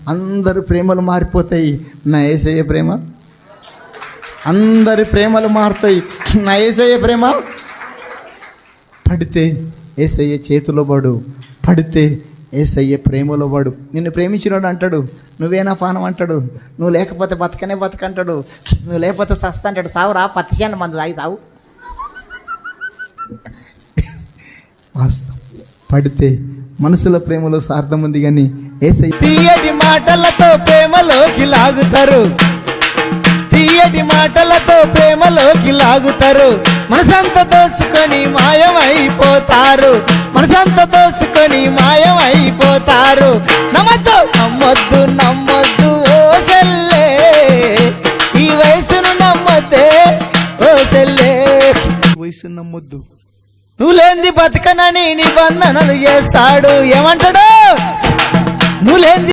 అందరి ప్రేమలు మారిపోతాయి, నా యేసయ్య ప్రేమ. అందరి ప్రేమలు మారుతాయి, నా యేసయ్య ప్రేమ. పడితే యేసయ్య చేతిలో పడు, పడితే యేసయ్య ప్రేమలో పడు. నిన్ను ప్రేమించినాడు అంటాడు, నువ్వేనా పానం అంటాడు. నువ్వు లేకపోతే బతకనే బతకంటాడు, నువ్వు లేకపోతే సస్తా అంటాడు. సావురా పత్తిశాన మంది తాగి సావు. పడితే మనసుల ప్రేమలో స్వార్థం ఉంది కానీ యేసయ్య తీయటి మాటలతో ప్రేమలోకి లాగుతారు, తీయటి మాటలతో ప్రేమలోకి లాగుతారు. మనసంతా దోసుకొని మాయమైపోతారు, మనసంతా దోసుకొని మాయమైపోతారు. నమ్మద్దు నమ్మొద్దు నమ్మొద్దు ఓ సెల్లే, ఈ వయసును నమ్మొద్దే ఓ సెల్లే. వయసును నమ్మొద్దు, నువ్వు లేంది బతకనని నిబంధనలు చేస్తాడు. ఏమంటాడు? నువ్వు లేంది